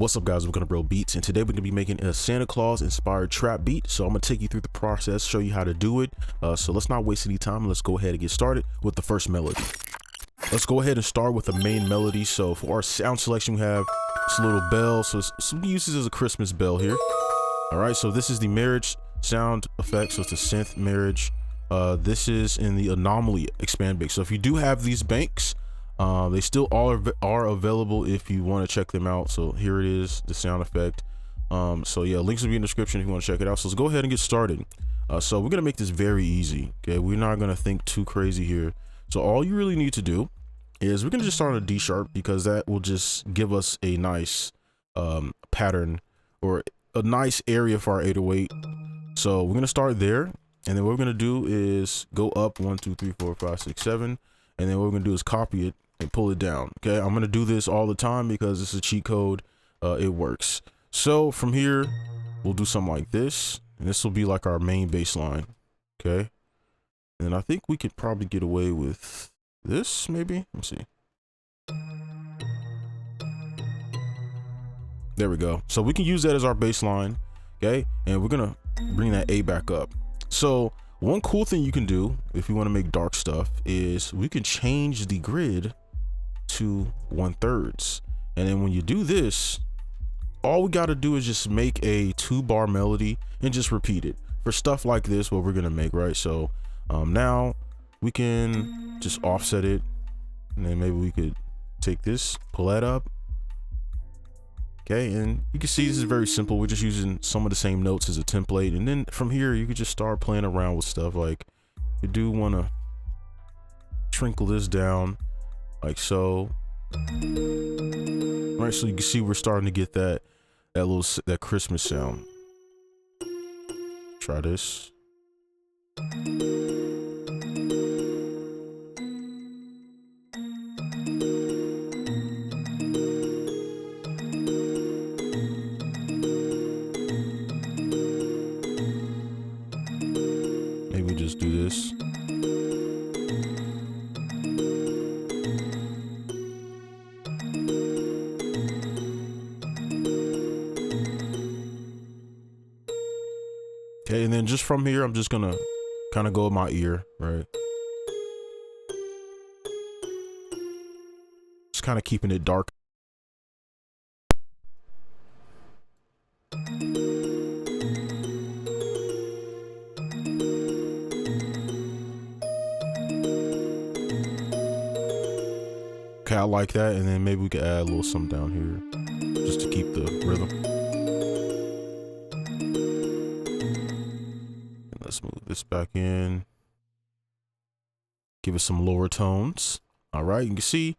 What's up, guys? Welcome to BroBeats, and today we're gonna be making a Santa Claus inspired trap beat. So I'm gonna take you through the process, show you how to do it. So let's not waste any time. Let's go ahead and get started with the first melody. Let's go ahead and start with the main melody. So for our sound selection, we have this little bell. So we use this as a Christmas bell here. All right, so this is the marriage sound effect. So it's a synth marriage. This is in the anomaly expand bank. So if you do have these banks, they still all are available if you want to check them out. So here it is, the sound effect. So yeah, links will be in the description if you want to check it out. So let's go ahead and get started. So we're gonna make this very easy. Okay, we're not gonna think too crazy here. So all you really need to do is we're gonna just start on a D sharp, because that will just give us a nice pattern or a nice area for our 808. So we're gonna start there, and then what we're gonna do is go up 1 2 3 4 5 6 7, and then what we're gonna do is copy it and pull it down. Okay, I'm gonna do this all the time because it's a cheat code. It works. So from here we'll do something like this, and this will be like our main bass line. Okay, and I think we could probably get away with this, maybe. Let's see. There we go. So we can use that as our bass line. Okay, and we're gonna bring that A back up. So one cool thing you can do if you want to make dark stuff is we can change the grid to 1/3, and then when you do this, all we got to do is just make a 2-bar melody and just repeat it for stuff like this, what we're gonna make, right? So now we can just offset it, and then maybe we could take this, pull that up. Okay, and you can see this is very simple. We're just using some of the same notes as a template, and then from here you could just start playing around with stuff. Like you do want to trinkle this down like so. All right, so you can see we're starting to get that Christmas sound. Try this. Maybe just do this. Okay, and then just from here, I'm just gonna kind of go with my ear, right? Just kind of keeping it dark. Okay, I like that, and then maybe we could add a little something down here just to keep the rhythm. And let's move this back in. Give it some lower tones. All right, you can see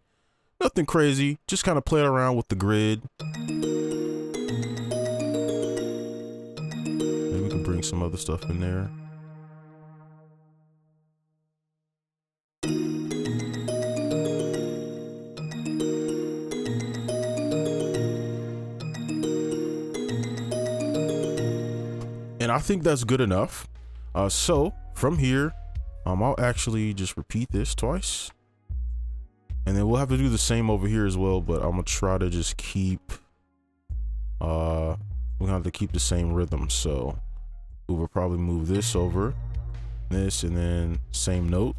nothing crazy, just kind of playing around with the grid. Maybe we can bring some other stuff in there. And I think that's good enough. So from here, I'll actually just repeat this twice, and then we'll have to do the same over here as well, but I'm gonna try to just keep we're gonna have to keep the same rhythm. So we will probably move this over, this, and then same note,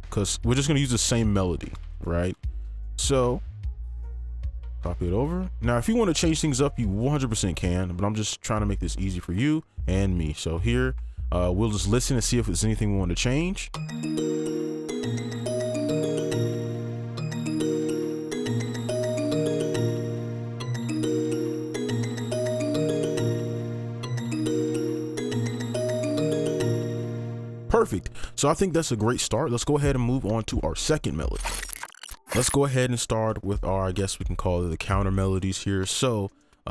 because we're just gonna use the same melody, right? So copy it over. Now if you want to change things up, you 100% can, but I'm just trying to make this easy for you and me. So here we'll just listen and see if there's anything we want to change. Perfect. So I think that's a great start. Let's go ahead and move on to our second melody. Let's go ahead and start with our, I guess we can call it the counter melodies here. So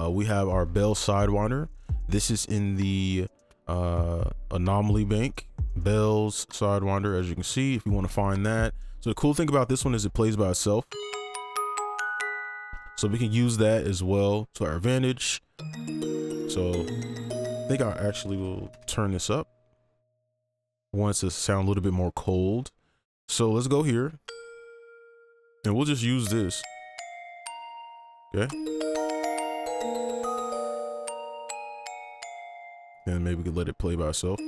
we have our bell sidewinder. This is in the anomaly bank, bells sidewinder, as you can see, if you want to find that. So the cool thing about this one is it plays by itself, so we can use that as well to our advantage. So I think I actually will turn this up. I want it to sound a little bit more cold. So let's go here, and we'll just use this. Okay. And maybe we could let it play by itself.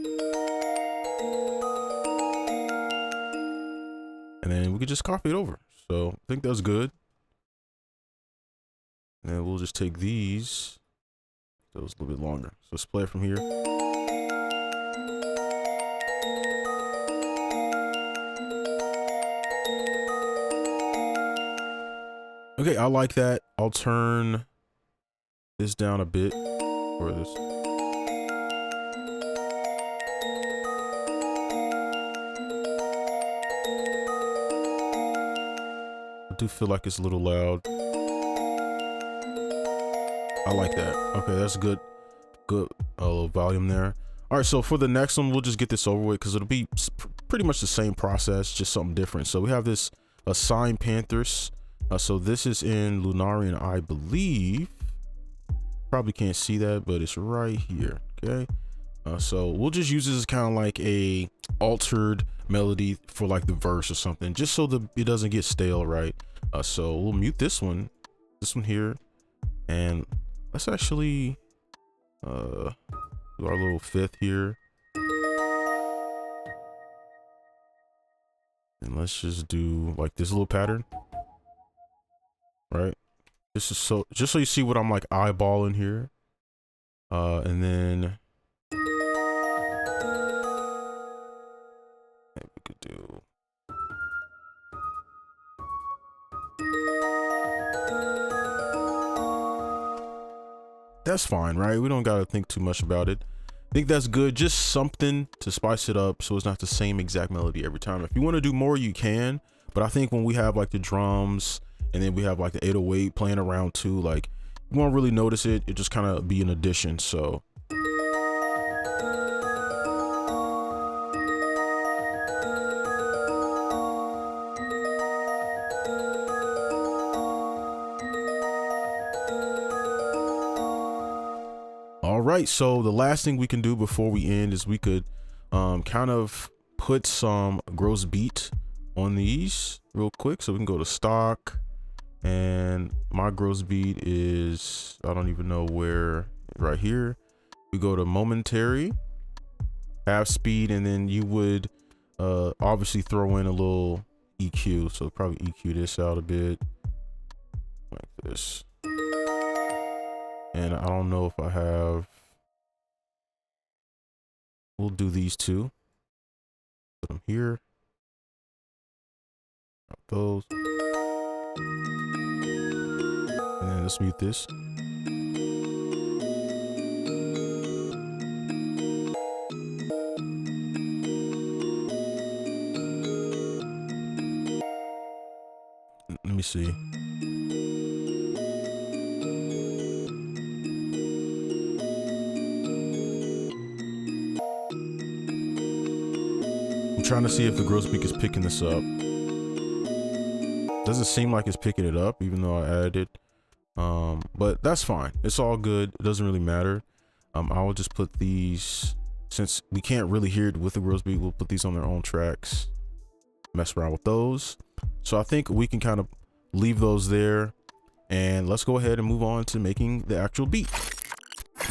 And then we could just copy it over. So I think that's good. And then we'll just take these. That was a little bit longer. So let's play it from here. Okay, I like that. I'll turn this down a bit. Or this. I do feel like it's a little loud. I like that. Okay, that's good. Good volume there. All right, so for the next one, we'll just get this over with because it'll be pretty much the same process, just something different. So we have this 𝗖𝗢𝗨𝗥𝗦𝗘𝗦. So this is in Lunarian, I believe. Probably can't see that, but it's right here. Okay. So we'll just use this as kind of like a altered melody for like the verse or something, just so it doesn't get stale, right? So we'll mute this one here, and let's actually do our little fifth here, and let's just do like this little pattern, right? This is just so you see what I'm like eyeballing here, and then maybe we could do. That's fine, right? We don't gotta think too much about it. I think that's good. Just something to spice it up so it's not the same exact melody every time. If you want to do more, you can. But I think when we have like the drums and then we have like the 808 playing around too, like you won't really notice it. It just kind of be an addition. So all right, so the last thing we can do before we end is we could kind of put some gross beat on these real quick. So we can go to stock, and my gross beat is, I don't even know where, right here. We go to momentary, half speed, and then you would obviously throw in a little EQ. So probably EQ this out a bit like this. And I don't know if I have, we'll do these two. Put them here. Got those. And then let's mute this. Let me see. I'm trying to see if the gross beat is picking this up. Doesn't seem like it's picking it up, even though I added it. But that's fine. It's all good. It doesn't really matter. I will just put these, since we can't really hear it with the gross beat, we'll put these on their own tracks. Mess around with those. So I think we can kind of leave those there, and let's go ahead and move on to making the actual beat.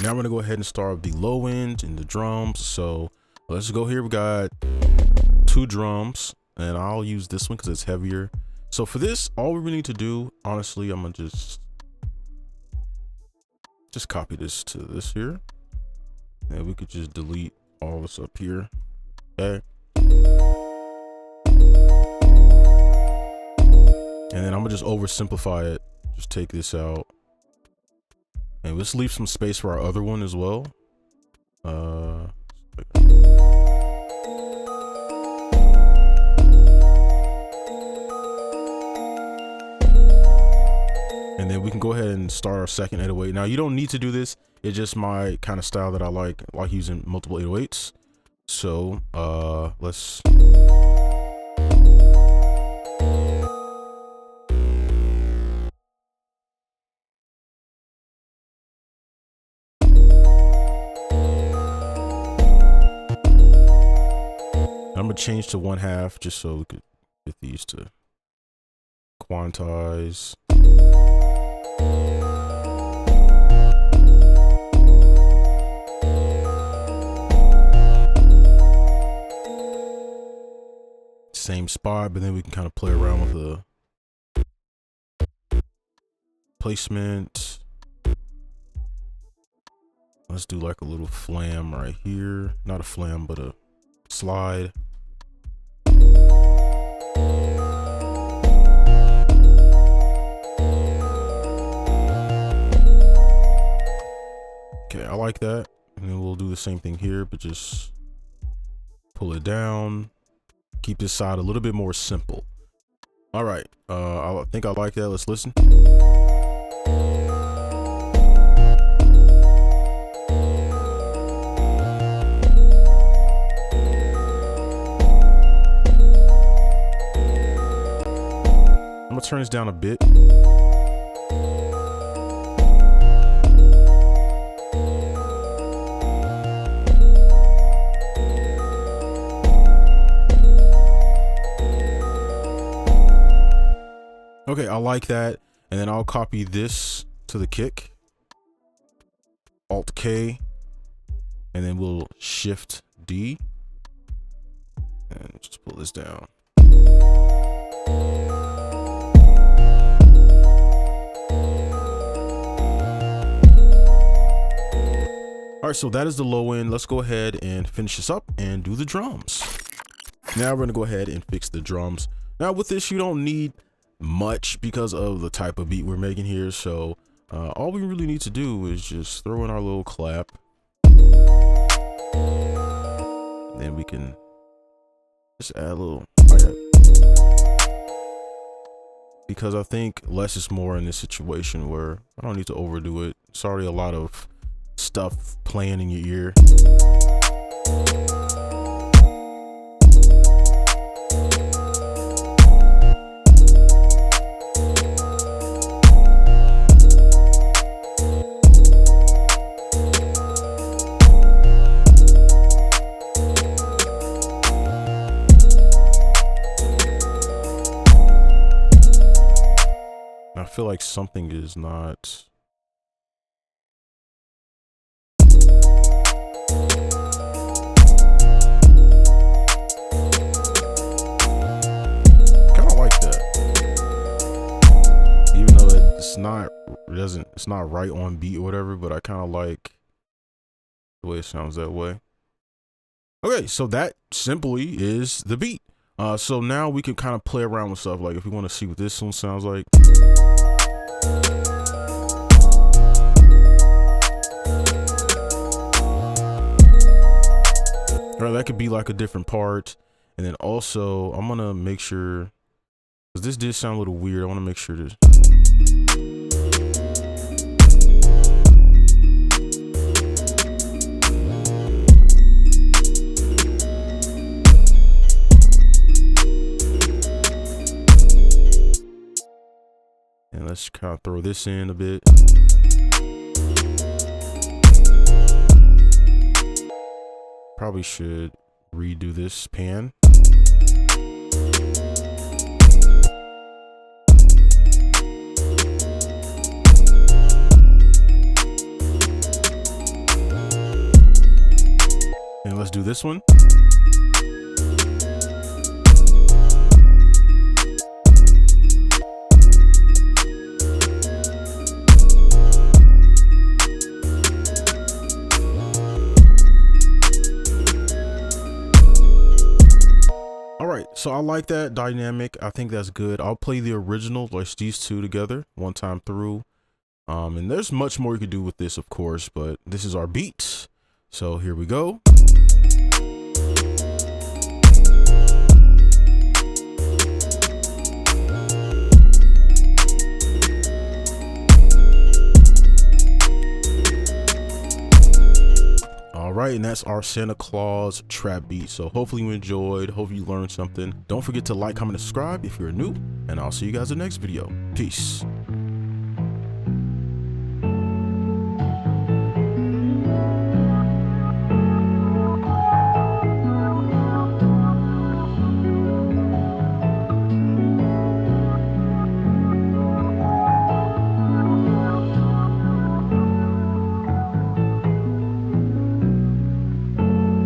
Now I'm gonna go ahead and start with the low end and the drums. So let's go here. We got 2 drums, and I'll use this one because it's heavier. So for this, all we really need to do, honestly, I'm gonna just copy this to this here, and we could just delete all this up here. Okay. And then I'm gonna just oversimplify it. Just take this out, and let's leave some space for our other one as well. And then we can go ahead and start our second 808. Now you don't need to do this. It's just my kind of style that I like using multiple 808s. So let's. I'm gonna change to 1/2 just so we could get these to quantize. spot, but then we can kind of play around with the placement. Let's do like a little flam right here. Not a flam, but a slide. Okay, I like that. And then we'll do the same thing here, but just pull it down. Keep this side a little bit more simple. All right, I think I like that. Let's listen. I'm gonna turn this down a bit. Okay, I like that. And then I'll copy this to the kick. Alt K. And then we'll Shift D. And just pull this down. All right, so that is the low end. Let's go ahead and finish this up and do the drums. Now we're gonna go ahead and fix the drums. Now with this, you don't need much because of the type of beat we're making here. So all we really need to do is just throw in our little clap. Then we can just add a little hi-hat. Because I think less is more in this situation where I don't need to overdo it. It's already a lot of stuff playing in your ear. I feel like something is not. It's not right on beat or whatever, but I kind of like the way it sounds that way. Okay, so that simply is the beat. So now we can kind of play around with stuff, like if we want to see what this one sounds like. All right, that could be like a different part. And then also I'm gonna make sure, because this did sound a little weird, I want to make sure this. And let's kind of throw this in a bit. Probably should redo this pan. And let's do this one. So I like that dynamic. I think that's good. I'll play the original, like these two together one time through. And there's much more you could do with this, of course, but this is our beat. So here we go. All right, and that's our Santa Claus trap beat. So hopefully you enjoyed, hope you learned something. Don't forget to like, comment, and subscribe if you're new, and I'll see you guys in the next video. Peace.